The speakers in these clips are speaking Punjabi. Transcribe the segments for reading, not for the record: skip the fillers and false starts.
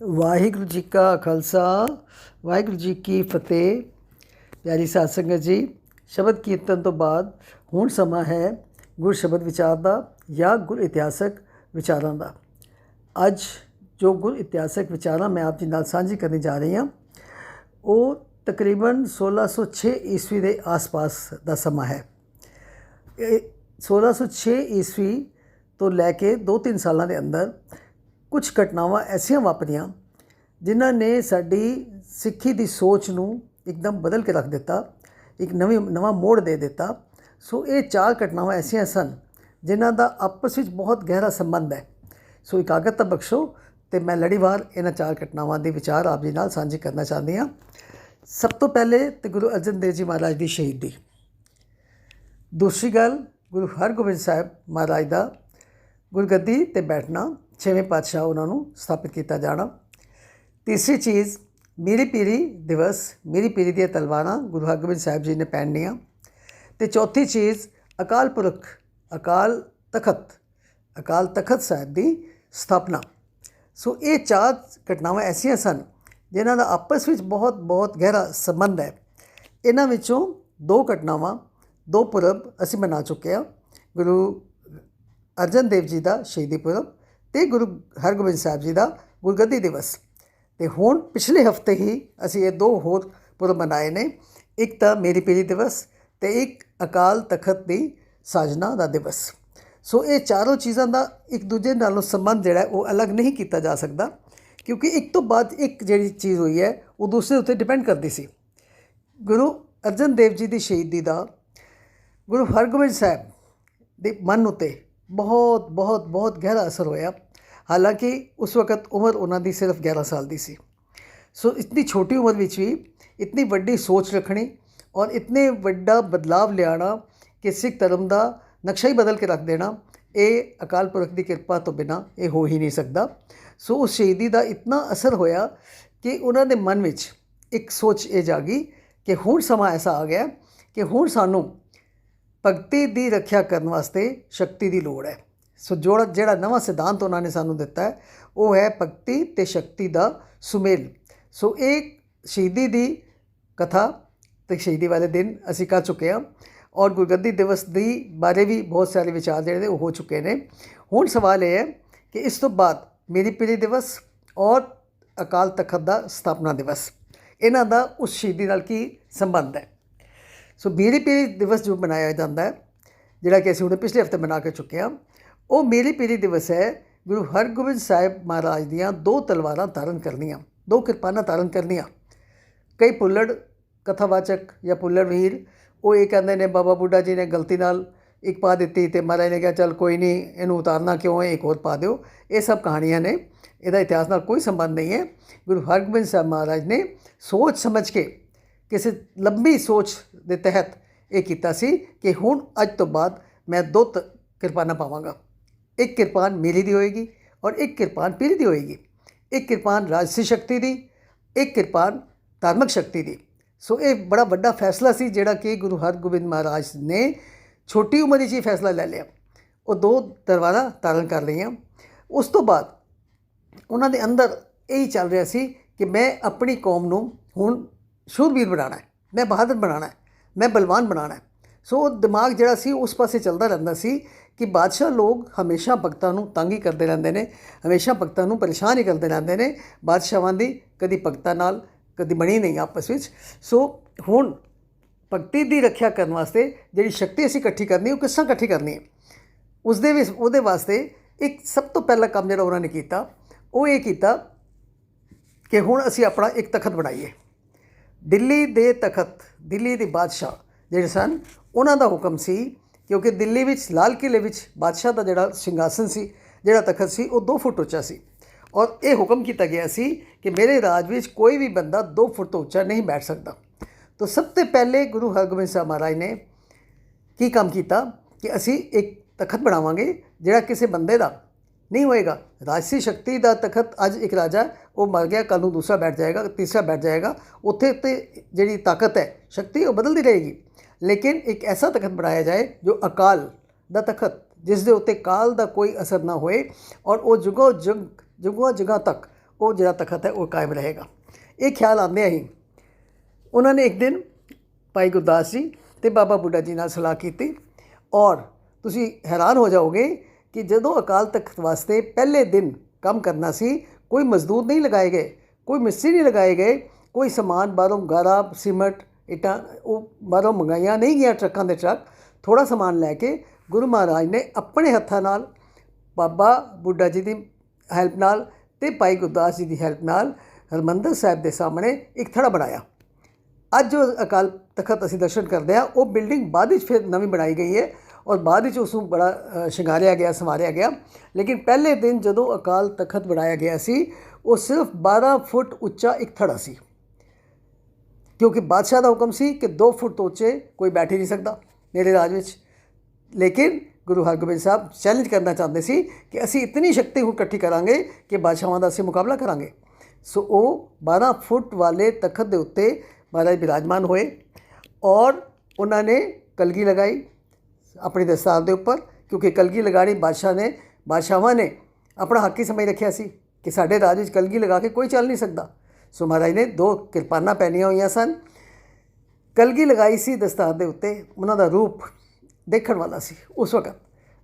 ਵਾਹਿਗੁਰੂ ਜੀ ਕਾ ਖਾਲਸਾ ਵਾਹਿਗੁਰੂ ਜੀ ਕੀ ਫਤਿਹ। ਪਿਆਰੀ ਸਾਧ ਸੰਗਤ ਜੀ, ਸ਼ਬਦ ਕੀਰਤਨ ਤੋਂ ਬਾਅਦ ਹੁਣ ਸਮਾਂ ਹੈ ਗੁਰ ਸ਼ਬਦ ਵਿਚਾਰ ਦਾ ਜਾਂ ਗੁਰ ਇਤਿਹਾਸਕ ਵਿਚਾਰਾਂ ਦਾ। ਅੱਜ ਜੋ ਗੁਰ ਇਤਿਹਾਸਕ ਵਿਚਾਰਾਂ ਮੈਂ ਆਪ ਜੀ ਨਾਲ ਸਾਂਝੀ ਕਰਨ ਜਾ ਰਹੀ ਹਾਂ ਉਹ ਤਕਰੀਬਨ 1606 ਈਸਵੀ ਦੇ ਆਸ-ਪਾਸ ਦਾ ਸਮਾਂ ਹੈ। 1606 ਈਸਵੀ ਤੋਂ ਲੈ ਕੇ 2-3 ਸਾਲਾਂ ਦੇ ਅੰਦਰ ਕੁਝ ਘਟਨਾਵਾਂ ਐਸੀਆਂ ਵਾਪਰੀਆਂ ਜਿਨ੍ਹਾਂ ਨੇ ਸਾਡੀ ਸਿੱਖੀ ਦੀ ਸੋਚ ਨੂੰ ਇੱਕਦਮ ਬਦਲ ਕੇ ਰੱਖ ਦਿੱਤਾ, ਇੱਕ ਨਵਾਂ ਮੋੜ ਦੇ ਦਿੱਤਾ। ਸੋ ਇਹ 4 ਘਟਨਾਵਾਂ ਐਸੀਆਂ ਸਨ ਜਿਨ੍ਹਾਂ ਦਾ ਆਪਸ ਵਿੱਚ ਬਹੁਤ ਗਹਿਰਾ ਸੰਬੰਧ ਹੈ। ਸੋ ਇਕਾਗਰਤਾ ਬਖਸ਼ੋ ਅਤੇ ਮੈਂ ਲੜੀਵਾਰ ਇਹਨਾਂ 4 ਘਟਨਾਵਾਂ ਦੇ ਵਿਚਾਰ ਆਪ ਜੀ ਨਾਲ ਸਾਂਝੇ ਕਰਨਾ ਚਾਹੁੰਦੀ ਹਾਂ। ਸਭ ਤੋਂ ਪਹਿਲੇ ਤੇ ਗੁਰੂ ਅਰਜਨ ਦੇਵ ਜੀ ਮਹਾਰਾਜ ਦੀ ਸ਼ਹੀਦੀ। ਦੂਸਰੀ ਗੱਲ, ਗੁਰੂ ਹਰਗੋਬਿੰਦ ਸਾਹਿਬ ਮਹਾਰਾਜ ਦਾ ਗੁਰਗੱਦੀ 'ਤੇ ਬੈਠਣਾ, 6ਵੇਂ ਪਾਤਸ਼ਾਹ ਉਹਨਾਂ ਨੂੰ ਸਥਾਪਿਤ ਕੀਤਾ ਜਾਣਾ। ਤੀਸਰੀ ਚੀਜ਼, ਮੀਰੀ ਪੀਰੀ ਦਿਵਸ, ਮੀਰੀ ਪੀਰੀ ਦੀਆਂ ਤਲਵਾਰਾਂ ਗੁਰੂ ਹਰਗੋਬਿੰਦ ਸਾਹਿਬ ਜੀ ਨੇ ਪਹਿਨਣੀਆਂ। ਅਤੇ ਚੌਥੀ ਚੀਜ਼, ਅਕਾਲ ਪੁਰਖ ਅਕਾਲ ਤਖਤ ਸਾਹਿਬ ਦੀ ਸਥਾਪਨਾ। ਸੋ ਇਹ 4 ਘਟਨਾਵਾਂ ਐਸੀਆਂ ਸਨ ਜਿਨ੍ਹਾਂ ਦਾ ਆਪਸ ਵਿੱਚ ਬਹੁਤ ਗਹਿਰਾ ਸੰਬੰਧ ਹੈ। ਇਹਨਾਂ ਵਿੱਚੋਂ 2 ਘਟਨਾਵਾਂ, 2 ਪੁਰਬ ਅਸੀਂ ਮਨਾ ਚੁੱਕੇ ਹਾਂ, ਗੁਰੂ ਅਰਜਨ ਦੇਵ ਜੀ ਦਾ ਸ਼ਹੀਦੀ ਪੁਰਬ ਅਤੇ ਗੁਰੂ ਹਰਗੋਬਿੰਦ ਸਾਹਿਬ ਜੀ ਦਾ ਗੁਰਗੱਦੀ ਦਿਵਸ। ਅਤੇ ਹੁਣ ਪਿਛਲੇ ਹਫ਼ਤੇ ਹੀ ਅਸੀਂ ਇਹ 2 ਹੋਰ ਪੁਰਬ ਮਨਾਏ ਨੇ, ਇੱਕ ਤਾਂ ਮੇਰੀ ਪੀਰੀ ਦਿਵਸ ਅਤੇ ਇੱਕ ਅਕਾਲ ਤਖਤ ਦੀ ਸਾਜਨਾ ਦਾ ਦਿਵਸ। ਸੋ ਇਹ ਚਾਰੋਂ ਚੀਜ਼ਾਂ ਦਾ ਇੱਕ ਦੂਜੇ ਨਾਲੋਂ ਸੰਬੰਧ ਜਿਹੜਾ ਉਹ ਅਲੱਗ ਨਹੀਂ ਕੀਤਾ ਜਾ ਸਕਦਾ, ਕਿਉਂਕਿ ਇੱਕ ਤੋਂ ਬਾਅਦ ਇੱਕ ਜਿਹੜੀ ਚੀਜ਼ ਹੋਈ ਹੈ ਉਹ ਦੂਸਰੇ ਉੱਤੇ ਡਿਪੈਂਡ ਕਰਦੀ ਸੀ। ਗੁਰੂ ਅਰਜਨ ਦੇਵ ਜੀ ਦੀ ਸ਼ਹੀਦੀ ਦਾ ਗੁਰੂ ਹਰਗੋਬਿੰਦ ਸਾਹਿਬ ਦੇ ਮਨ ਉੱਤੇ ਬਹੁਤ ਗਹਿਰਾ ਅਸਰ ਹੋਇਆ। ਹਾਲਾਂਕਿ ਉਸ ਵਕਤ ਉਮਰ ਉਹਨਾਂ ਦੀ ਸਿਰਫ 11 ਸਾਲ ਦੀ ਸੀ। ਸੋ ਇਤਨੀ ਛੋਟੀ ਉਮਰ ਵਿੱਚ ਵੀ ਇਤਨੀ ਵੱਡੀ ਸੋਚ ਰੱਖਣੀ ਔਰ ਇਤਨੇ ਵੱਡਾ ਬਦਲਾਵ ਲਿਆਉਣਾ ਕਿ ਸਿੱਖ ਧਰਮ ਦਾ ਨਕਸ਼ਾ ਹੀ ਬਦਲ ਕੇ ਰੱਖ ਦੇਣਾ, ਇਹ ਅਕਾਲ ਪੁਰਖ ਦੀ ਕਿਰਪਾ ਤੋਂ ਬਿਨਾਂ ਇਹ ਹੋ ਹੀ ਨਹੀਂ ਸਕਦਾ। ਸੋ ਉਸ ਸ਼ਹੀਦੀ ਦਾ ਇਤਨਾ ਅਸਰ ਹੋਇਆ ਕਿ ਉਹਨਾਂ ਦੇ ਮਨ ਵਿੱਚ ਇੱਕ ਸੋਚ ਇਹ ਜਾਗੀ ਕਿ ਹੁਣ ਸਮਾਂ ਐਸਾ ਆ ਗਿਆ ਕਿ ਹੁਣ ਸਾਨੂੰ ਭਗਤੀ ਦੀ ਰੱਖਿਆ ਕਰਨ ਵਾਸਤੇ ਸ਼ਕਤੀ ਦੀ ਲੋੜ ਹੈ। ਸੋ ਜਿਹੜਾ ਨਵਾਂ ਸਿਧਾਂਤ ਉਹਨਾਂ ਨੇ ਸਾਨੂੰ ਦਿੱਤਾ ਹੈ ਉਹ ਹੈ ਭਗਤੀ ਅਤੇ ਸ਼ਕਤੀ ਦਾ ਸੁਮੇਲ। ਸੋ ਇਹ ਸ਼ਹੀਦੀ ਦੀ ਕਥਾ ਅਤੇ ਸ਼ਹੀਦੀ ਵਾਲੇ ਦਿਨ ਅਸੀਂ ਕਰ ਚੁੱਕੇ ਹਾਂ ਔਰ ਗੁਰਗੱਦੀ ਦਿਵਸ ਦੀ ਬਾਰੇ ਵੀ ਬਹੁਤ ਸਾਰੇ ਵਿਚਾਰ ਜਿਹੜੇ ਨੇ ਉਹ ਹੋ ਚੁੱਕੇ ਨੇ। ਹੁਣ ਸਵਾਲ ਇਹ ਹੈ ਕਿ ਇਸ ਤੋਂ ਬਾਅਦ ਮੇਰੀ ਪੀਰੀ ਦਿਵਸ ਔਰ ਅਕਾਲ ਤਖਤ ਦਾ ਸਥਾਪਨਾ ਦਿਵਸ, ਇਹਨਾਂ ਦਾ ਉਸ ਸ਼ਹੀਦੀ ਨਾਲ ਕੀ ਸੰਬੰਧ ਹੈ। ਸੋ ਮੇਰੀ ਪੀਰੀ ਦਿਵਸ ਜੋ ਮਨਾਇਆ ਜਾਂਦਾ ਹੈ, ਜਿਹੜਾ ਕਿ ਅਸੀਂ ਹੁਣ ਪਿਛਲੇ ਹਫ਼ਤੇ ਮਨਾ ਕੇ ਚੁੱਕੇ ਹਾਂ, ਉਹ ਮੇਰੀ ਪੀਰੀ ਦਿਵਸ ਹੈ ਗੁਰੂ ਹਰਗੋਬਿੰਦ ਸਾਹਿਬ ਮਹਾਰਾਜ ਦੀਆਂ 2 ਤਲਵਾਰਾਂ ਧਾਰਨ ਕਰਨੀਆਂ, 2 ਕਿਰਪਾਨਾਂ ਧਾਰਨ ਕਰਨੀਆਂ। ਕਈ ਪੁੱਲੜ ਕਥਾਵਾਚਕ ਜਾਂ ਪੁੱਲੜ ਵੀਰ ਉਹ ਇਹ ਕਹਿੰਦੇ ਨੇ ਬਾਬਾ ਬੁੱਢਾ ਜੀ ਨੇ ਗਲਤੀ ਨਾਲ ਇੱਕ ਪਾ ਦਿੱਤੀ ਅਤੇ ਮਹਾਰਾਜ ਨੇ ਕਿਹਾ ਚੱਲ ਕੋਈ ਨਹੀਂ, ਇਹਨੂੰ ਉਤਾਰਨਾ ਕਿਉਂ ਹੈ, ਇੱਕ ਹੋਰ ਪਾ ਦਿਓ। ਇਹ ਸਭ ਕਹਾਣੀਆਂ ਨੇ, ਇਹਦਾ ਇਤਿਹਾਸ ਨਾਲ ਕੋਈ ਸੰਬੰਧ ਨਹੀਂ ਹੈ। ਗੁਰੂ ਹਰਗੋਬਿੰਦ ਸਾਹਿਬ ਮਹਾਰਾਜ ਨੇ ਸੋਚ ਸਮਝ ਕੇ, ਕਿਸੇ ਲੰਬੀ ਸੋਚ ਦੇ ਤਹਿਤ ਇਹ ਕੀਤਾ ਸੀ ਕਿ ਹੁਣ ਅੱਜ ਤੋਂ ਬਾਅਦ ਮੈਂ 2 ਕਿਰਪਾਨਾਂ ਪਾਵਾਂਗਾ। ਇੱਕ ਕਿਰਪਾਨ ਮੇਰੀ ਦੀ ਹੋਏਗੀ ਔਰ ਇੱਕ ਕਿਰਪਾਨ ਪੀਰੀ ਦੀ ਹੋਏਗੀ। ਇੱਕ ਕਿਰਪਾਨ ਰਾਜਸੀ ਸ਼ਕਤੀ ਦੀ, ਇੱਕ ਕਿਰਪਾਨ ਧਾਰਮਿਕ ਸ਼ਕਤੀ ਦੀ। ਸੋ ਇਹ ਬੜਾ ਵੱਡਾ ਫੈਸਲਾ ਸੀ ਜਿਹੜਾ ਕਿ ਗੁਰੂ ਹਰਗੋਬਿੰਦ ਮਹਾਰਾਜ ਨੇ ਛੋਟੀ ਉਮਰ ਵਿੱਚ ਹੀ ਫੈਸਲਾ ਲੈ ਲਿਆ। ਉਹ 2 ਤਲਵਾਰਾਂ ਧਾਰਨ ਕਰ ਲਈਆਂ। ਉਸ ਤੋਂ ਬਾਅਦ ਉਹਨਾਂ ਦੇ ਅੰਦਰ ਇਹੀ ਚੱਲ ਰਿਹਾ ਸੀ ਕਿ ਮੈਂ ਆਪਣੀ ਕੌਮ ਨੂੰ ਹੁਣ ਸ਼ੂਰਬੀਰ ਬਣਾਉਣਾ ਹੈ, ਮੈਂ ਬਹਾਦਰ ਬਣਾਉਣਾ ਹੈ, ਮੈਂ ਬਲਵਾਨ ਬਣਾਉਣਾ ਹੈ। ਸੋ ਉਹ ਦਿਮਾਗ ਜਿਹੜਾ ਸੀ ਉਸ ਪਾਸੇ ਚੱਲਦਾ ਰਹਿੰਦਾ ਸੀ ਕਿ ਬਾਦਸ਼ਾਹ ਲੋਕ ਹਮੇਸ਼ਾ ਭਗਤਾਂ ਨੂੰ ਤੰਗ ਹੀ ਕਰਦੇ ਰਹਿੰਦੇ ਨੇ, ਹਮੇਸ਼ਾ ਭਗਤਾਂ ਨੂੰ ਪਰੇਸ਼ਾਨ ਹੀ ਕਰਦੇ ਰਹਿੰਦੇ ਨੇ। ਬਾਦਸ਼ਾਹਾਂ ਦੀ ਕਦੀ ਭਗਤਾਂ ਨਾਲ ਕਦੀ ਬਣੀ ਨਹੀਂ ਆਪਸ ਵਿੱਚ। ਸੋ ਹੁਣ ਭਗਤੀ ਦੀ ਰੱਖਿਆ ਕਰਨ ਵਾਸਤੇ ਜਿਹੜੀ ਸ਼ਕਤੀ ਅਸੀਂ ਇਕੱਠੀ ਕਰਨੀ, ਉਹ ਕਿਸ ਤਰ੍ਹਾਂ ਇਕੱਠੀ ਕਰਨੀ ਹੈ, ਉਹਦੇ ਵਾਸਤੇ ਇੱਕ ਸਭ ਤੋਂ ਪਹਿਲਾ ਕੰਮ ਜਿਹੜਾ ਉਹਨਾਂ ਨੇ ਕੀਤਾ ਉਹ ਇਹ ਕੀਤਾ ਕਿ ਹੁਣ ਅਸੀਂ ਆਪਣਾ ਇੱਕ ਤਖਤ ਬਣਾਈਏ। ਦਿੱਲੀ ਦੇ ਤਖਤ, ਦਿੱਲੀ ਦੇ ਬਾਦਸ਼ਾਹ ਜਿਹੜੇ ਸਨ ਉਹਨਾਂ ਦਾ ਹੁਕਮ ਸੀ, ਕਿਉਂਕਿ ਦਿੱਲੀ ਵਿੱਚ ਲਾਲ ਕਿਲ੍ਹੇ ਵਿੱਚ ਬਾਦਸ਼ਾਹ ਦਾ ਜਿਹੜਾ ਸਿੰਘਾਸਨ ਸੀ, ਜਿਹੜਾ ਤਖਤ ਸੀ, ਉਹ 2 ਫੁੱਟ ਉੱਚਾ ਸੀ ਔਰ ਇਹ ਹੁਕਮ ਕੀਤਾ ਗਿਆ ਸੀ ਕਿ ਮੇਰੇ ਰਾਜ ਵਿੱਚ ਕੋਈ ਵੀ ਬੰਦਾ 2 ਫੁੱਟ ਤੋਂ ਉੱਚਾ ਨਹੀਂ ਬੈਠ ਸਕਦਾ। ਤਾਂ ਸਭ ਤੋਂ ਪਹਿਲੇ ਗੁਰੂ ਹਰਗੋਬਿੰਦ ਸਾਹਿਬ ਮਹਾਰਾਜ ਨੇ ਕੀ ਕੰਮ ਕੀਤਾ ਕਿ ਅਸੀਂ ਇੱਕ ਤਖਤ ਬਣਾਵਾਂਗੇ ਜਿਹੜਾ ਕਿਸੇ ਬੰਦੇ ਦਾ ਨਹੀਂ ਹੋਏਗਾ। ਰਾਜਸੀ ਸ਼ਕਤੀ ਦਾ ਤਖਤ, ਅੱਜ ਇੱਕ ਰਾਜਾ ਉਹ ਮਰ ਗਿਆ, ਕੱਲ੍ਹ ਨੂੰ ਦੂਸਰਾ ਬੈਠ ਜਾਏਗਾ, ਤੀਸਰਾ ਬੈਠ ਜਾਏਗਾ, ਉੱਥੇ ਤੇ ਜਿਹੜੀ ਤਾਕਤ ਹੈ, ਸ਼ਕਤੀ ਉਹ ਬਦਲਦੀ ਰਹੇਗੀ। ਲੇਕਿਨ ਇੱਕ ਐਸਾ ਤਖਤ ਬਣਾਇਆ ਜਾਏ ਜੋ ਅਕਾਲ ਦਾ ਤਖਤ, ਜਿਸ ਦੇ ਉੱਤੇ ਕਾਲ ਦਾ ਕੋਈ ਅਸਰ ਨਾ ਹੋਏ ਔਰ ਉਹ ਜੁਗੋ ਜੁਗਾਂ ਤੱਕ वो जिहड़ा तखत है वो कायम रहेगा। ये ख्याल आंदे ही उन्होंने एक दिन भाई गुरदास जी ते बाबा बुड्ढा जी नाल सलाह की और तुसी हैरान हो जाओगे कि जदों अकाल तख्त वास्ते पहले दिन काम करना सी, कोई मजदूर नहीं लगाए गए, कोई मिस्त्री नहीं लगाए गए, कोई समान बाहरों गारा सीमट इट्टां वो बाहरों मंगाइया नहीं गया ट्रकों के ट्रक। थोड़ा समान लैके गुरु महाराज ने अपने हत्थां नाल बाबा बुड्ढा जी की हैल्प नाल ते भाई गुरदास जी की हैल्प नाल हरमंदर साहिब के सामने एक थड़ा बनाया। अज जो अकाल तखत असीं दर्शन करते हैं वो बिल्डिंग बाद फिर नवीं बनाई गई है और बाद उसनूं बड़ा शिंगारिया गया, संवारिया गया। लेकिन पहले दिन जदों अकाल तखत बनाया गया सी वो सिर्फ 12 फुट उच्चा एक थड़ा सी, क्योंकि बादशाह का हुक्म सी कि 2 फुट तो उच्चे कोई बैठ ही नहीं सकता मेरे राज में। लेकिन गुरु हरगोबिंद साहब चैलेंज करना चाहते सी कि असी इतनी शक्ति हुण इकट्ठी करांगे कि बादशाहां दा असीं मुकाबला करांगे। सो वो 12 फुट वाले तखत के उत्ते महाराज विराजमान होए और उन्होंने कलगी लगाई अपनी दस्तार के उपर, क्योंकि कलगी लगानी बादशाहां ने अपना हक ही समझ रखिया सी कि साडे राज विच कलगी लगा के कोई चल नहीं सकता। सो महाराज ने 2 किरपानां पहनियां हुई सन, कलगी लगाई सी दस्तार के उत्ते। उन्हां दा रूप देखण वाला सी उस वक्त।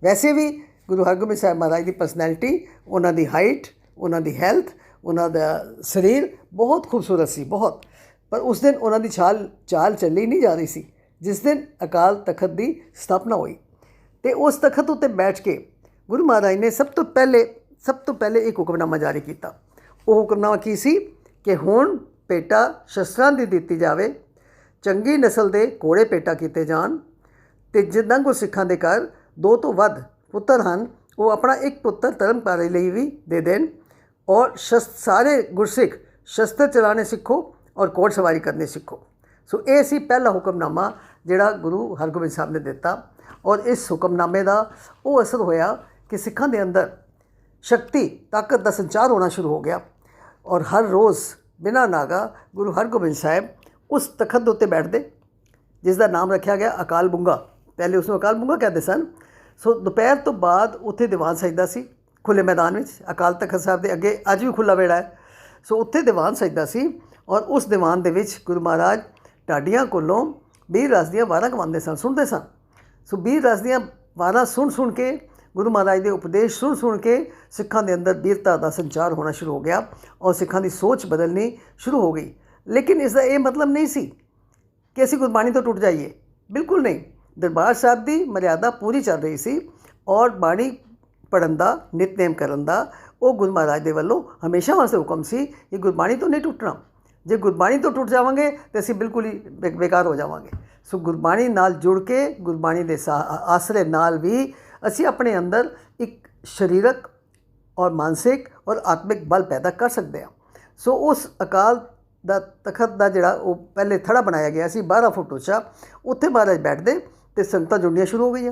वैसे भी गुरु हरगोबिंद साहब महाराज की पर्सनैलिटी, उन्हां दी हाइट, उन्हां दी हैल्थ, उन्हां दा शरीर बहुत खूबसूरत सी बहुत। पर उस दिन उन्हां दी चाल चली नहीं जा रही सी जिस दिन अकाल तखत की स्थापना हुई। तो उस तखत उत्ते बैठ के गुरु महाराज ने सब तो पहले एक हुक्मनामा जारी किया। वो हुक्मनामा की सी कि हुण पेटा शस्त्रां दी दित्ती जावे, चंगी नस्ल के घोड़े पेटा किए जान, तो जिन्ना को सिखां दे घर 2 तो वध पुत्तर हैं वो अपना एक पुत्तर धर्मकारे लिए भी दे देन, और सारे गुरसिख शस्त्र चलाने सीखो और घोड़ सवारी करनी सीखो। सो ये सी पहला हुक्मनामा जिहड़ा गुरु हरगोबिंद साहब ने दिता। और इस हुक्मनामे का वो असर होया कि सिखां दे अंदर शक्ति ताकत का संचार होना शुरू हो गया। और हर रोज़ बिना नागा गुरु हरगोबिंद साहब उस तखत के उत्ते बैठते जिसका नाम रखा गया अकाल बुंगा। पहले उसनूं अकाल बुंगा कहते सन। सो दोपहर तो बाद उत्थे दीवान सजदा सी खुले मैदान में। अकाल तखत साहब के अगे अज भी खुला वेड़ा है। सो उत्थे दीवान सजदा सी और उस दीवान दे विच गुरु महाराज ढाडियां कोलों बीर रस दियां वारां गवांदे सन, सुनते सन। सो बीर रस दियां वारां सुन के गुरु महाराज के उपदेश सुन के सिखां दे अंदर वीरता का संचार होना शुरू हो गया और सिखां की सोच बदलनी शुरू हो गई। लेकिन इसका ये मतलब नहीं सी कि असीं गुरबाणी तो टुट जाइए, बिल्कुल नहीं। दरबार साहब की मर्यादा पूरी चल रही सी और बाणी पढ़न का नितनेम करन दा वो गुरु महाराज के वल्लों हमेशा वास्ते हुक्म सी कि गुरबाणी तो नहीं टुटना। जे गुरबाणी तो टुट जावांगे तो असीं बिल्कुल ही बेकार हो जावांगे। सो गुरबाणी नाल जुड़ के गुरबाणी के आसरे नाल भी असीं अपने अंदर एक शरीरक और मानसिक और आत्मिक बल पैदा कर सकते हैं। सो उस अकाल दा तखत का जिहड़ा वो पहले थड़ा बनाया गया सी 12 फुट उच्चा, उत्थे महाराज बैठते तो संगतां जुड़नियां शुरू हो गई।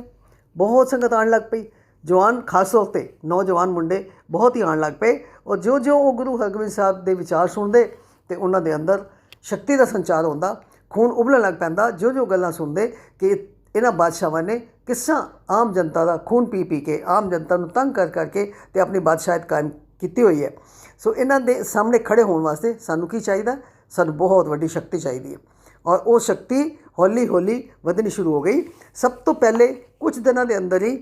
बहुत संगत आने लग पई, जवान खास तौर पर नौजवान मुंडे बहुत ही आने लग पे। और जो जो वो गुरु हरगोबिंद साहब के विचार सुनते तो उन्होंने अंदर शक्ति का संचार होंदा, खून उबलण लग पैंदा। जो जो गल्लां सुनते कि इन्हां बादशाहां ने किस तरह आम जनता का खून पी के आम जनता को तंग कर करके ते अपनी बादशाहत कायम की हुई है। सो इन्हां दे सामने खड़े होने वास्ते सानू की चाहिए, सानू बहुत वड्डी शक्ति चाहिए है। और वो शक्ति हौली हौली वधनी शुरू हो गई। सब तो पहले कुछ दिनों के अंदर ही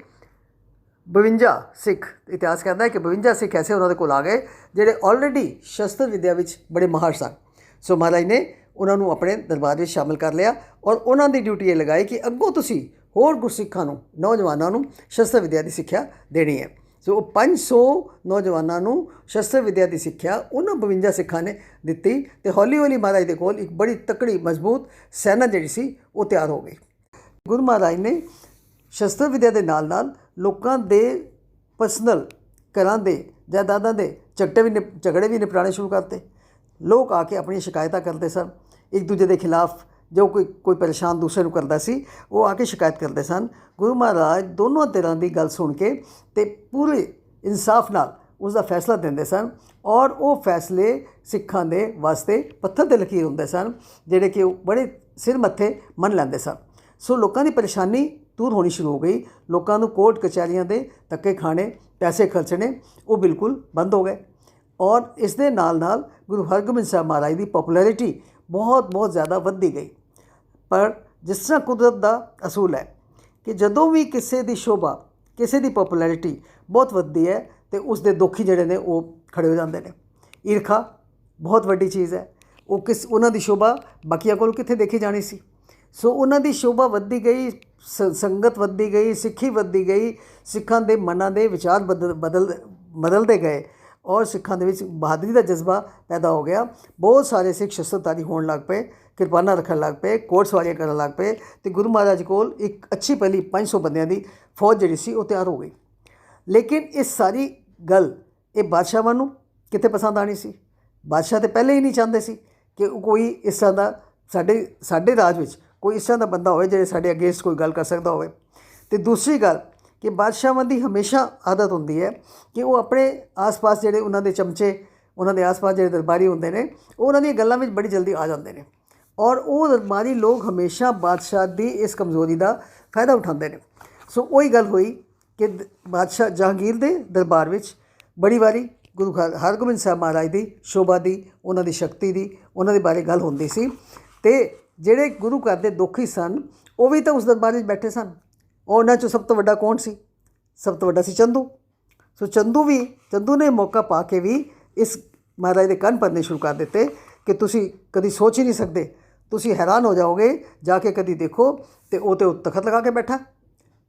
52 सिख, इतिहास कहता है कि 52 सिख ऐसे उन्होंने कोल आ गए जिहड़े ऑलरेडी शस्त्र विद्या में बड़े माहर सन। सो महाराज ने उन्होंने अपने दरबार में शामिल कर लिया और उन्होंने ड्यूटी ये लगाई कि अगों तुसीं होर गुरसिखां नूं नौजवानों नूं शस्त्र विद्या की सिक्ख्या देनी है। सो 500 नौजवानों नूं शस्त्र विद्या की सिक्ख्या उन्होंने 52 सिखां ने दिती तो हौली हौली महाराज के कोल एक बड़ी तकड़ी मजबूत सेना जिहड़ी सी वो तैयार हो गई। गुरु महाराज ने शस्त्र विद्या के नाल नाल लोकां दे पर्सनल घरां दे जायदादां दे झगड़े भी निपटाने शुरू करते। लोग आके अपनी शिकायतां करते सन, एक दूजे के खिलाफ जो कोई परेशान दूसरे को करता सी वो आके शिकायत करते सन। गुरु महाराज दोनों तरह की गल सुन के ते पूरे इंसाफ नाल उसका फैसला देंदे सन और वो फैसले सिखां दे वास्ते पत्थर ते लकीर हुंदे सन जिहड़े कि बड़े सिर मत्थे मन लैंदे सन। सो लोगों की परेशानी दूर होनी शुरू हो गई। लोगों को कोर्ट कचहरियां दे धक्के खाने पैसे खर्चने वो बिल्कुल बंद हो गए ਔਰ ਇਸ ਦੇ ਨਾਲ ਗੁਰੂ ਹਰਗੋਬਿੰਦ ਸਾਹਿਬ ਮਹਾਰਾਜ ਦੀ ਪੋਪੂਲੈਰਿਟੀ ਬਹੁਤ ਜ਼ਿਆਦਾ ਵੱਧਦੀ ਗਈ। ਪਰ ਜਿਸ ਤਰ੍ਹਾਂ ਕੁਦਰਤ ਦਾ ਅਸੂਲ ਹੈ ਕਿ ਜਦੋਂ ਵੀ ਕਿਸੇ ਦੀ ਸ਼ੋਭਾ, ਕਿਸੇ ਦੀ ਪੋਪੂਲੈਰਿਟੀ ਬਹੁਤ ਵੱਧਦੀ ਹੈ ਤੇ ਉਸ ਦੇ ਦੋਖੀ ਜਿਹੜੇ ਨੇ ਉਹ ਖੜੇ ਹੋ ਜਾਂਦੇ ਨੇ। ਈਰਖਾ ਬਹੁਤ ਵੱਡੀ ਚੀਜ਼ ਹੈ। ਉਹਨਾਂ ਦੀ ਸ਼ੋਭਾ ਬਾਕੀਆਂ ਕੋਲ ਕਿੱਥੇ ਦੇਖੀ ਜਾਣੀ ਸੀ। ਸੋ ਉਹਨਾਂ ਦੀ ਸ਼ੋਭਾ ਵੱਧਦੀ ਗਈ, ਸੰਗਤ ਵੱਧਦੀ ਗਈ, ਸਿੱਖੀ ਵੱਧਦੀ ਗਈ, ਸਿੱਖਾਂ ਦੇ ਮਨਾਂ ਦੇ ਵਿਚਾਰ ਬਦਲਦੇ ਗਏ ਔਰ ਸਿੱਖਾਂ ਦੇ ਵਿੱਚ ਬਹਾਦਰੀ ਦਾ ਜਜ਼ਬਾ ਪੈਦਾ ਹੋ ਗਿਆ। ਬਹੁਤ ਸਾਰੇ ਸਿੱਖ ਸ਼ਸਤਰਧਾਰੀ ਹੋਣ ਲੱਗ ਪਏ, ਕਿਰਪਾਨਾਂ ਰੱਖਣ ਲੱਗ ਪਏ, ਕੋਟ ਸਵਾਰੀਆਂ ਕਰਨ ਲੱਗ ਪਏ ਅਤੇ ਗੁਰੂ ਮਹਾਰਾਜ ਕੋਲ ਇੱਕ ਅੱਛੀ ਭਲੀ 500 ਬੰਦਿਆਂ ਦੀ ਫੌਜ ਜਿਹੜੀ ਸੀ ਉਹ ਤਿਆਰ ਹੋ ਗਈ। ਲੇਕਿਨ ਇਹ ਸਾਰੀ ਗੱਲ ਇਹ ਬਾਦਸ਼ਾਹਾਂ ਨੂੰ ਕਿਤੇ ਪਸੰਦ ਆਣੀ ਸੀ। ਬਾਦਸ਼ਾਹ ਤਾਂ ਪਹਿਲੇ ਹੀ ਨਹੀਂ ਚਾਹੁੰਦੇ ਸੀ ਕਿ ਕੋਈ ਇਸ ਤਰ੍ਹਾਂ ਦਾ ਸਾਡੇ ਰਾਜ ਵਿੱਚ ਕੋਈ ਇਸ ਤਰ੍ਹਾਂ ਦਾ ਬੰਦਾ ਹੋਵੇ ਜਿਹੜੇ ਸਾਡੇ ਅਗੇਂਸਟ ਕੋਈ ਗੱਲ ਕਰ ਸਕਦਾ ਹੋਵੇ। ਅਤੇ ਦੂਸਰੀ ਗੱਲ ਕਿ ਬਾਦਸ਼ਾਹਾਂ ਦੀ ਹਮੇਸ਼ਾ ਆਦਤ ਹੁੰਦੀ ਹੈ ਕਿ ਉਹ ਆਪਣੇ ਆਸ-ਪਾਸ ਜਿਹੜੇ ਉਹਨਾਂ ਦੇ ਚਮਚੇ, ਉਹਨਾਂ ਦੇ ਆਸ-ਪਾਸ ਜਿਹੜੇ ਦਰਬਾਰੀ ਹੁੰਦੇ ਨੇ, ਉਹ ਉਹਨਾਂ ਦੀਆਂ ਗੱਲਾਂ ਵਿੱਚ ਬੜੀ ਜਲਦੀ ਆ ਜਾਂਦੇ ਨੇ ਔਰ ਉਹ ਦਰਬਾਰੀ ਲੋਕ ਹਮੇਸ਼ਾ ਬਾਦਸ਼ਾਹ ਦੀ ਇਸ ਕਮਜ਼ੋਰੀ ਦਾ ਫਾਇਦਾ ਉਠਾਉਂਦੇ ਨੇ। ਸੋ ਉਹੀ ਗੱਲ ਹੋਈ ਕਿ ਬਾਦਸ਼ਾਹ ਜਹਾਂਗੀਰ ਦੇ ਦਰਬਾਰ ਵਿੱਚ ਬੜੀ ਵਾਰੀ ਗੁਰੂ ਹਰਗੋਬਿੰਦ ਸਾਹਿਬ ਮਹਾਰਾਜ ਦੀ ਸ਼ੋਭਾ ਦੀ, ਉਹਨਾਂ ਦੀ ਸ਼ਕਤੀ ਦੀ, ਉਹਨਾਂ ਦੇ ਬਾਰੇ ਗੱਲ ਹੁੰਦੀ ਸੀ ਅਤੇ ਜਿਹੜੇ ਗੁਰੂ ਘਰ ਦੇ ਦੋਖੀ ਸਨ ਉਹ ਵੀ ਤਾਂ ਉਸ ਦਰਬਾਰ ਵਿੱਚ ਬੈਠੇ ਸਨ। ਉਹਨਾਂ 'ਚੋਂ ਸਭ ਤੋਂ ਵੱਡਾ ਕੌਣ ਸੀ? ਸਭ ਤੋਂ ਵੱਡਾ ਸੀ ਚੰਦੂ। ਸੋ ਚੰਦੂ ਨੇ ਮੌਕਾ ਪਾ ਕੇ ਵੀ ਇਸ ਮਹਾਰਾਜ ਦੇ ਕੰਨ ਭਰਨੇ ਸ਼ੁਰੂ ਕਰ ਦਿੱਤੇ ਕਿ ਤੁਸੀਂ ਕਦੀ ਸੋਚ ਹੀ ਨਹੀਂ ਸਕਦੇ, ਤੁਸੀਂ ਹੈਰਾਨ ਹੋ ਜਾਓਗੇ ਜਾ ਕੇ ਕਦੀ ਦੇਖੋ ਅਤੇ ਉਹ ਤਾਂ ਤਖਤ ਲਗਾ ਕੇ ਬੈਠਾ,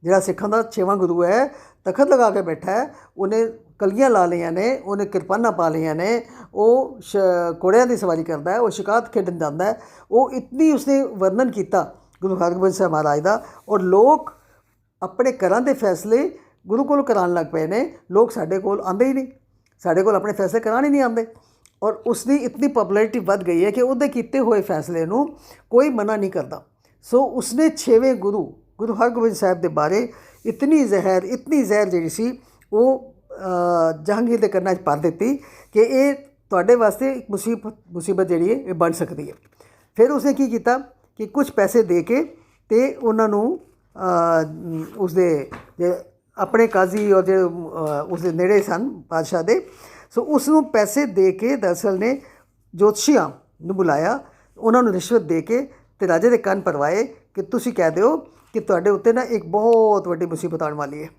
ਜਿਹੜਾ ਸਿੱਖਾਂ ਦਾ 6ਵਾਂ ਗੁਰੂ ਹੈ, ਤਖਤ ਲਗਾ ਕੇ ਬੈਠਾ ਹੈ। ਉਹਨੇ ਕਲਗੀਆਂ ਲਾ ਲਈਆਂ ਨੇ, ਉਹਨੇ ਕਿਰਪਾਨਾਂ ਪਾ ਲਈਆਂ ਨੇ, ਉਹ ਘੋੜਿਆਂ ਦੀ ਸਵਾਰੀ ਕਰਦਾ ਹੈ, ਉਹ ਸ਼ਿਕਾਰ ਖੇਡਣ ਜਾਂਦਾ ਹੈ। ਉਹ ਇਤਨੀ ਉਸਨੇ ਵਰਣਨ ਕੀਤਾ ਗੁਰੂ ਹਰਗੋਬਿੰਦ ਸਾਹਿਬ ਮਹਾਰਾਜ ਦਾ ਔਰ ਲੋਕ ਆਪਣੇ ਘਰਾਂ ਦੇ ਫੈਸਲੇ ਗੁਰੂ ਕੋਲ ਕਰਾਉਣ ਲੱਗ ਪਏ ਨੇ। ਲੋਕ ਸਾਡੇ ਕੋਲ ਆਉਂਦੇ ਹੀ ਨਹੀਂ, ਸਾਡੇ ਕੋਲ ਆਪਣੇ ਫੈਸਲੇ ਕਰਾਉਣ ਹੀ ਨਹੀਂ ਆਉਂਦੇ ਔਰ ਉਸ ਦੀ ਇਤਨੀ ਪੋਪੂਲੈਰਿਟੀ ਵੱਧ ਗਈ ਹੈ ਕਿ ਉਹਦੇ ਕੀਤੇ ਹੋਏ ਫੈਸਲੇ ਨੂੰ ਕੋਈ ਮਨਾ ਨਹੀਂ ਕਰਦਾ। ਸੋ ਉਸਨੇ 6ਵੇਂ ਗੁਰੂ ਹਰਗੋਬਿੰਦ ਸਾਹਿਬ ਦੇ ਬਾਰੇ ਇਤਨੀ ਜ਼ਹਿਰ ਜਿਹੜੀ ਸੀ ਉਹ ਜਹਾਂਗੀਰ ਦੇ ਕੰਨਾਂ 'ਚ ਭਰ ਦਿੱਤੀ ਕਿ ਇਹ ਤੁਹਾਡੇ ਵਾਸਤੇ ਇੱਕ ਮੁਸੀਬਤ ਜਿਹੜੀ ਹੈ ਇਹ ਬਣ ਸਕਦੀ ਹੈ। ਫਿਰ ਉਸਨੇ ਕੀ ਕੀਤਾ ਕਿ ਕੁਝ ਪੈਸੇ ਦੇ ਕੇ ਅਤੇ ਉਹਨਾਂ ਨੂੰ ਉਸਦੇ ਆਪਣੇ ਕਾਜ਼ੀ ਔਰ ਜਿਹੜੇ ਉਸਦੇ ਨੇੜੇ ਸਨ ਬਾਦਸ਼ਾਹ ਦੇ, ਸੋ ਉਸ ਨੂੰ ਪੈਸੇ ਦੇ ਕੇ ਦਰਅਸਲ ਨੇ ਜੋਤਸ਼ੀਆਂ ਨੂੰ ਬੁਲਾਇਆ, ਉਹਨਾਂ ਨੂੰ ਰਿਸ਼ਵਤ ਦੇ ਕੇ ਅਤੇ ਰਾਜੇ ਦੇ ਕੰਨ ਭਰਵਾਏ ਕਿ ਤੁਸੀਂ ਕਹਿ ਦਿਓ ਕਿ ਤੁਹਾਡੇ ਉੱਤੇ ਨਾ ਇੱਕ ਬਹੁਤ ਵੱਡੀ ਮੁਸੀਬਤ ਆਉਣ ਵਾਲੀ ਹੈ,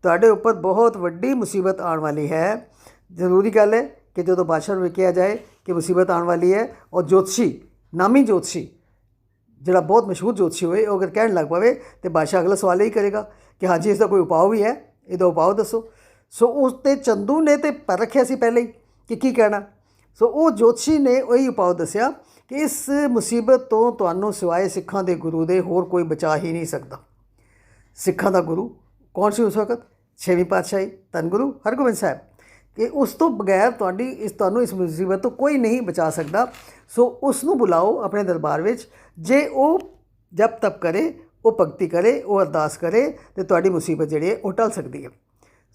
ਤੁਹਾਡੇ ਉੱਪਰ ਬਹੁਤ ਵੱਡੀ ਮੁਸੀਬਤ ਆਉਣ ਵਾਲੀ ਹੈ। ਜ਼ਰੂਰੀ ਗੱਲ ਹੈ ਕਿ ਜਦੋਂ ਬਾਦਸ਼ਾਹ ਨੂੰ ਕਿਹਾ ਜਾਏ ਕਿ ਮੁਸੀਬਤ ਆਉਣ ਵਾਲੀ ਹੈ ਔਰ ਨਾਮੀ ਜੋਤਸ਼ੀ ਜਿਹੜਾ ਬਹੁਤ ਮਸ਼ਹੂਰ ਜੋਤਸ਼ੀ ਹੋਏ ਉਹ ਅਗਰ ਕਹਿਣ ਲੱਗ ਪਵੇ ਤਾਂ ਬਾਦਸ਼ਾਹ ਅਗਲਾ ਸਵਾਲ ਹੀ ਕਰੇਗਾ ਕਿ ਹਾਂਜੀ ਇਸ ਦਾ ਕੋਈ ਉਪਾਅ ਵੀ ਹੈ, ਇਹਦਾ ਉਪਾਅ ਦੱਸੋ। ਸੋ ਉਸ 'ਤੇ ਚੰਦੂ ਨੇ ਤਾਂ ਪਰ ਰੱਖਿਆ ਸੀ ਪਹਿਲੇ ਹੀ ਕਿ ਕੀ ਕਹਿਣਾ। ਸੋ ਉਹ ਜੋਤਸ਼ੀ ਨੇ ਉਹੀ ਉਪਾਅ ਦੱਸਿਆ ਕਿ ਇਸ ਮੁਸੀਬਤ ਤੋਂ ਤੁਹਾਨੂੰ ਸਿਵਾਏ ਸਿੱਖਾਂ ਦੇ ਗੁਰੂ ਦੇ ਹੋਰ ਕੋਈ ਬਚਾ ਹੀ ਨਹੀਂ ਸਕਦਾ। ਸਿੱਖਾਂ ਦਾ ਗੁਰੂ ਕੌਣ ਸੀ ਉਸ ਵਕਤ? 6ਵੀਂ ਪਾਤਸ਼ਾਹੀ ਧੰਨ ਗੁਰੂ ਹਰਗੋਬਿੰਦ ਸਾਹਿਬ, ਕਿ ਉਸ ਤੋਂ ਬਗੈਰ ਤੁਹਾਨੂੰ ਇਸ ਮੁਸੀਬਤ ਤੋਂ ਕੋਈ ਨਹੀਂ ਬਚਾ ਸਕਦਾ। ਸੋ ਉਸ ਨੂੰ ਬੁਲਾਓ ਆਪਣੇ ਦਰਬਾਰ ਵਿੱਚ, ਜੇ ਉਹ ਜਪ ਤਪ ਕਰੇ, ਉਹ ਭਗਤੀ ਕਰੇ, ਉਹ ਅਰਦਾਸ ਕਰੇ ਅਤੇ ਤੁਹਾਡੀ ਮੁਸੀਬਤ ਜਿਹੜੀ ਹੈ ਉਹ ਟਲ ਸਕਦੀ ਹੈ।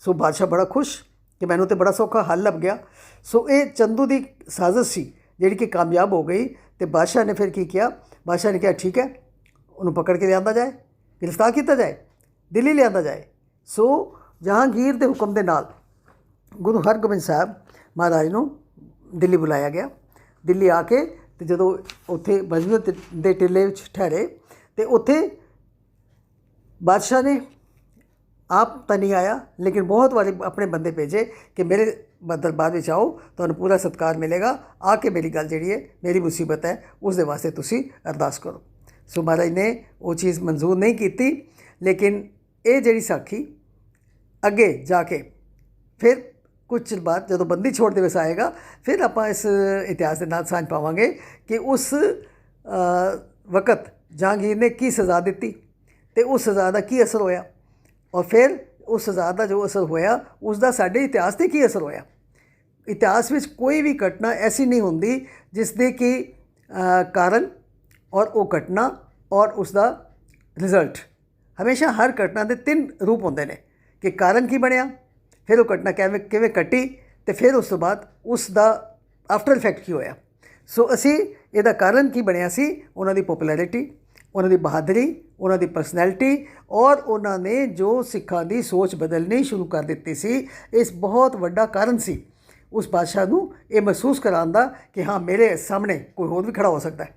ਸੋ ਬਾਦਸ਼ਾਹ ਬੜਾ ਖੁਸ਼ ਕਿ ਮੈਨੂੰ ਤਾਂ ਬੜਾ ਸੌਖਾ ਹੱਲ ਲੱਭ ਗਿਆ। ਸੋ ਇਹ ਚੰਦੂ ਦੀ ਸਾਜ਼ਿਸ਼ ਸੀ ਜਿਹੜੀ ਕਿ ਕਾਮਯਾਬ ਹੋ ਗਈ ਅਤੇ ਬਾਦਸ਼ਾਹ ਨੇ ਫਿਰ ਕੀ ਕਿਹਾ? ਬਾਦਸ਼ਾਹ ਨੇ ਕਿਹਾ ਠੀਕ ਹੈ, ਉਹਨੂੰ ਪਕੜ ਕੇ ਲਿਆਂਦਾ ਜਾਏ, ਗ੍ਰਿਫਤਾਰ ਕੀਤਾ ਜਾਏ, ਦਿੱਲੀ ਲਿਆਂਦਾ ਜਾਏ। ਸੋ ਜਹਾਂਗੀਰ ਦੇ ਹੁਕਮ ਦੇ ਨਾਲ ਗੁਰੂ ਹਰਗੋਬਿੰਦ ਸਾਹਿਬ ਮਹਾਰਾਜ ਨੂੰ ਦਿੱਲੀ ਬੁਲਾਇਆ ਗਿਆ। ਦਿੱਲੀ ਆ ਕੇ ਅਤੇ ਜਦੋਂ ਉੱਥੇ ਮਸਜਿਦ ਦੇ ਟਿੱਲੇ ਵਿੱਚ ਠਹਿਰੇ ਅਤੇ ਉੱਥੇ ਬਾਦਸ਼ਾਹ ਨੇ ਆਪ ਤਾਂ ਨਹੀਂ ਆਇਆ ਲੇਕਿਨ ਬਹੁਤ ਵਾਰੀ ਆਪਣੇ ਬੰਦੇ ਭੇਜੇ ਕਿ ਮੇਰੇ ਦਰਬਾਰ ਵਿੱਚ ਆਓ, ਤੁਹਾਨੂੰ ਪੂਰਾ ਸਤਿਕਾਰ ਮਿਲੇਗਾ, ਆ ਕੇ ਮੇਰੀ ਗੱਲ ਜਿਹੜੀ ਹੈ, ਮੇਰੀ ਮੁਸੀਬਤ ਹੈ, ਉਸ ਦੇ ਵਾਸਤੇ ਤੁਸੀਂ ਅਰਦਾਸ ਕਰੋ। ਸੋ ਮਹਾਰਾਜ ਨੇ ਉਹ ਚੀਜ਼ ਮਨਜ਼ੂਰ ਨਹੀਂ ਕੀਤੀ। ਲੇਕਿਨ ਇਹ ਜਿਹੜੀ ਸਾਖੀ ਅੱਗੇ ਜਾ ਕੇ ਫਿਰ ਕੁਝ ਚਿਰ ਬਾਅਦ ਜਦੋਂ ਬੰਦੀ ਛੋੜ ਦਿਵਸ ਆਏਗਾ ਫਿਰ ਆਪਾਂ ਇਸ ਇਤਿਹਾਸ ਦੇ ਨਾਲ ਸਾਂਝ ਪਾਵਾਂਗੇ ਕਿ ਉਸ ਵਕਤ ਜਹਾਂਗੀਰ ਨੇ ਕੀ ਸਜ਼ਾ ਦਿੱਤੀ ਅਤੇ ਉਸ ਸਜ਼ਾ ਦਾ ਕੀ ਅਸਰ ਹੋਇਆ ਔਰ ਫਿਰ ਉਸ ਸਜ਼ਾ ਦਾ ਜੋ ਅਸਰ ਹੋਇਆ ਉਸ ਦਾ ਸਾਡੇ ਇਤਿਹਾਸ 'ਤੇ ਕੀ ਅਸਰ ਹੋਇਆ। ਇਤਿਹਾਸ ਵਿੱਚ ਕੋਈ ਵੀ ਘਟਨਾ ਐਸੀ ਨਹੀਂ ਹੁੰਦੀ ਜਿਸ ਦੇ ਕਿ ਕਾਰਨ ਔਰ ਉਹ ਘਟਨਾ ਔਰ ਉਸ ਦਾ ਰਿਜ਼ਲਟ। ਹਮੇਸ਼ਾ ਹਰ ਘਟਨਾ ਦੇ 3 ਰੂਪ ਹੁੰਦੇ ਨੇ ਕਿ ਕਾਰਨ ਕੀ ਬਣਿਆ, ਫਿਰ ਉਹ ਘਟਨਾ ਕਿਵੇਂ ਘਟੀ ਅਤੇ ਫਿਰ ਉਸ ਤੋਂ ਬਾਅਦ ਉਸ ਦਾ ਆਫਟਰ ਇਫੈਕਟ ਕੀ ਹੋਇਆ। ਸੋ ਅਸੀਂ ਇਹਦਾ ਕਾਰਨ ਕੀ ਬਣਿਆ ਸੀ? ਉਹਨਾਂ ਦੀ ਪੋਪੂਲੈਰਿਟੀ, ਉਹਨਾਂ ਦੀ ਬਹਾਦਰੀ, ਉਹਨਾਂ ਦੀ ਪਰਸਨੈਲਿਟੀ ਔਰ ਉਹਨਾਂ ਨੇ ਜੋ ਸਿੱਖਾਂ ਦੀ ਸੋਚ ਬਦਲਣੀ ਸ਼ੁਰੂ ਕਰ ਦਿੱਤੀ ਸੀ, ਇਸ ਬਹੁਤ ਵੱਡਾ ਕਾਰਨ ਸੀ। ਉਸ ਬਾਦਸ਼ਾਹ ਨੂੰ ਇਹ ਮਹਿਸੂਸ ਕਰਾਉਣ ਦਾ ਕਿ ਹਾਂ ਮੇਰੇ ਸਾਹਮਣੇ ਕੋਈ ਹੋਰ ਵੀ ਖੜਾ ਹੋ ਸਕਦਾ ਹੈ।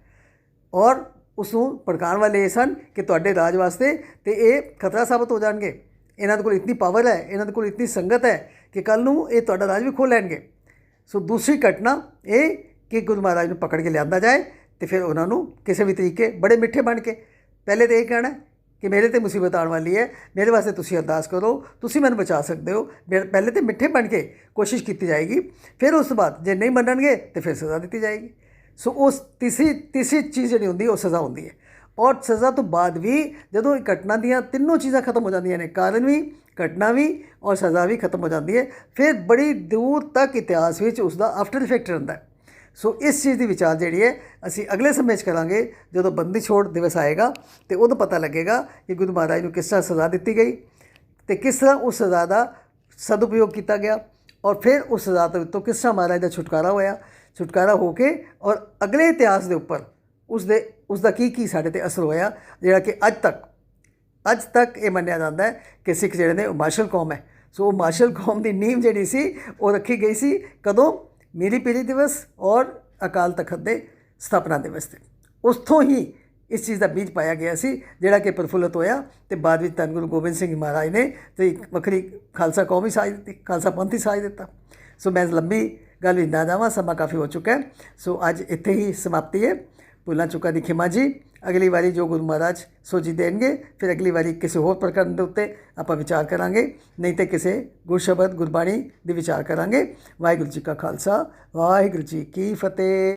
ਔਰ ਉਸ ਨੂੰ ਭੜਕਾਉਣ ਵਾਲੇ ਇਹ ਸਨ ਕਿ ਤੁਹਾਡੇ ਰਾਜ ਵਾਸਤੇ ਤੇ ਇਹ ਖਤਰਾ ਸਾਬਤ ਹੋ ਜਾਣਗੇ। ਇਹਨਾਂ ਦੇ ਕੋਲ ਇਤਨੀ ਪਾਵਰ ਹੈ, ਇਹਨਾਂ ਦੇ ਕੋਲ ਇਤਨੀ ਸੰਗਤ ਹੈ ਕਿ ਕੱਲ੍ਹ ਨੂੰ ਇਹ ਤੁਹਾਡਾ ਰਾਜ ਵੀ ਖੋਹ ਲੈਣਗੇ। ਸੋ ਦੂਸਰੀ ਘਟਨਾ ਇਹ ਕਿ ਗੁਰੂ ਮਹਾਰਾਜ ਨੂੰ ਪਕੜ ਕੇ ਲਿਆਂਦਾ ਜਾਏ ਅਤੇ ਫਿਰ ਉਹਨਾਂ ਨੂੰ ਕਿਸੇ ਵੀ ਤਰੀਕੇ ਬੜੇ ਮਿੱਠੇ ਬਣ ਕੇ ਪਹਿਲੇ ਤਾਂ ਇਹ ਕਹਿਣਾ ਕਿ ਮੇਰੇ 'ਤੇ ਮੁਸੀਬਤ ਆਉਣ ਵਾਲੀ ਹੈ, ਮੇਰੇ ਵਾਸਤੇ ਤੁਸੀਂ ਅਰਦਾਸ ਕਰੋ, ਤੁਸੀਂ ਮੈਨੂੰ ਬਚਾ ਸਕਦੇ ਹੋ। ਪਹਿਲੇ ਤਾਂ ਮਿੱਠੇ ਬਣ ਕੇ ਕੋਸ਼ਿਸ਼ ਕੀਤੀ ਜਾਏਗੀ, ਫਿਰ ਉਸ ਤੋਂ ਬਾਅਦ ਜੇ ਨਹੀਂ ਮੰਨਣਗੇ ਤਾਂ ਫਿਰ ਸਜ਼ਾ ਦਿੱਤੀ ਜਾਏਗੀ। ਸੋ ਉਸ ਤੀਸਰੀ ਚੀਜ਼ ਜਿਹੜੀ ਹੁੰਦੀ ਹੈ ਉਹ ਸਜ਼ਾ ਹੁੰਦੀ ਹੈ। ਔਰ ਸਜ਼ਾ ਤੋਂ ਬਾਅਦ ਵੀ ਜਦੋਂ ਘਟਨਾ ਦੀਆਂ ਤਿੰਨੋਂ ਚੀਜ਼ਾਂ ਖਤਮ ਹੋ ਜਾਂਦੀਆਂ ਨੇ, ਕਾਰਨ ਵੀ, ਘਟਨਾ ਵੀ ਔਰ ਸਜ਼ਾ ਵੀ ਖਤਮ ਹੋ ਜਾਂਦੀ ਹੈ, ਫਿਰ ਬੜੀ ਦੂਰ ਤੱਕ ਇਤਿਹਾਸ ਵਿੱਚ ਉਸ ਦਾ ਆਫਟਰ ਇਫੈਕਟ ਰਹਿੰਦਾ। ਸੋ ਇਸ ਚੀਜ਼ ਦੀ ਵਿਚਾਰ ਜਿਹੜੀ ਹੈ ਅਸੀਂ ਅਗਲੇ ਸਮੇਂ 'ਚ ਕਰਾਂਗੇ ਜਦੋਂ ਬੰਦੀ ਛੋੜ ਦਿਵਸ ਆਏਗਾ, ਅਤੇ ਉਦੋਂ ਪਤਾ ਲੱਗੇਗਾ ਕਿ ਗੁਰੂ ਮਹਾਰਾਜ ਨੂੰ ਕਿਸ ਤਰ੍ਹਾਂ ਸਜ਼ਾ ਦਿੱਤੀ ਗਈ ਅਤੇ ਕਿਸ ਤਰ੍ਹਾਂ ਉਸ ਸਜ਼ਾ ਦਾ ਸਦਉਪਯੋਗ ਕੀਤਾ ਗਿਆ, ਔਰ ਫਿਰ ਉਸ ਸਜ਼ਾ ਤੋਂ ਕਿਸ ਤਰ੍ਹਾਂ ਮਹਾਰਾਜ ਦਾ ਛੁਟਕਾਰਾ ਹੋ ਕੇ ਔਰ ਅਗਲੇ ਇਤਿਹਾਸ ਦੇ ਉੱਪਰ ਉਸ ਦਾ ਕੀ ਸਾਡੇ 'ਤੇ ਅਸਰ ਹੋਇਆ, ਜਿਹੜਾ ਕਿ ਅੱਜ ਤੱਕ ਇਹ ਮੰਨਿਆ ਜਾਂਦਾ ਹੈ ਕਿ ਸਿੱਖ ਜਿਹੜੇ ਨੇ ਉਹ ਮਾਰਸ਼ਲ ਕੌਮ ਹੈ। ਸੋ ਉਹ ਮਾਰਸ਼ਲ ਕੌਮ ਦੀ ਨੀਂਹ ਜਿਹੜੀ ਸੀ ਉਹ ਰੱਖੀ ਗਈ ਸੀ ਕਦੋਂ? ਮੀਰੀ ਪੀਰੀ ਦਿਵਸ ਔਰ ਅਕਾਲ ਤਖਤ ਦੇ ਸਥਾਪਨਾ ਦਿਵਸ 'ਤੇ। ਉਸ ਤੋਂ ਹੀ ਇਸ ਚੀਜ਼ ਦਾ ਬੀਜ ਪਾਇਆ ਗਿਆ ਸੀ ਜਿਹੜਾ ਕਿ ਪ੍ਰਫੁੱਲਤ ਹੋਇਆ ਅਤੇ ਬਾਅਦ ਵਿੱਚ ਧੰਨ ਗੁਰੂ ਗੋਬਿੰਦ ਸਿੰਘ ਮਹਾਰਾਜ ਨੇ ਤੇ ਇੱਕ ਵੱਖਰੀ ਖਾਲਸਾ ਕੌਮ ਹੀ ਸਾਜ ਦਿੱਤੀ, ਖਾਲਸਾ ਪੰਥ ਹੀ ਸਾਜ ਦਿੱਤਾ। ਸੋ ਮੈਂ ਲੰਬੀ ਗੱਲ ਵੀ ਨਾ ਜਾਵਾਂ, ਸਮਾਂ ਕਾਫੀ ਹੋ ਚੁੱਕਾ ਹੈ। ਸੋ ਅੱਜ ਇੱਥੇ ਹੀ ਸਮਾਪਤੀ ਹੈ। ਭੁੱਲਾਂ ਚੁੱਕਾਂ ਦੀ ਖਿਮਾ ਜੀ। ਅਗਲੀ ਵਾਰੀ ਜੋ ਗੁਰੂ ਮਹਾਰਾਜ ਸੋਝੀ ਦੇਣਗੇ, ਫਿਰ ਅਗਲੀ ਵਾਰੀ ਕਿਸੇ ਹੋਰ ਪ੍ਰਕਰਨ ਦੇ ਉੱਤੇ ਆਪਾਂ ਵਿਚਾਰ ਕਰਾਂਗੇ, ਨਹੀਂ ਤਾਂ ਕਿਸੇ ਗੁਰਸ਼ਬਦ ਗੁਰਬਾਣੀ ਦੀ ਵਿਚਾਰ ਕਰਾਂਗੇ। ਵਾਹਿਗੁਰੂ ਜੀ ਕਾ ਖਾਲਸਾ, ਵਾਹਿਗੁਰੂ ਜੀ ਕੀ ਫਤਿਹ।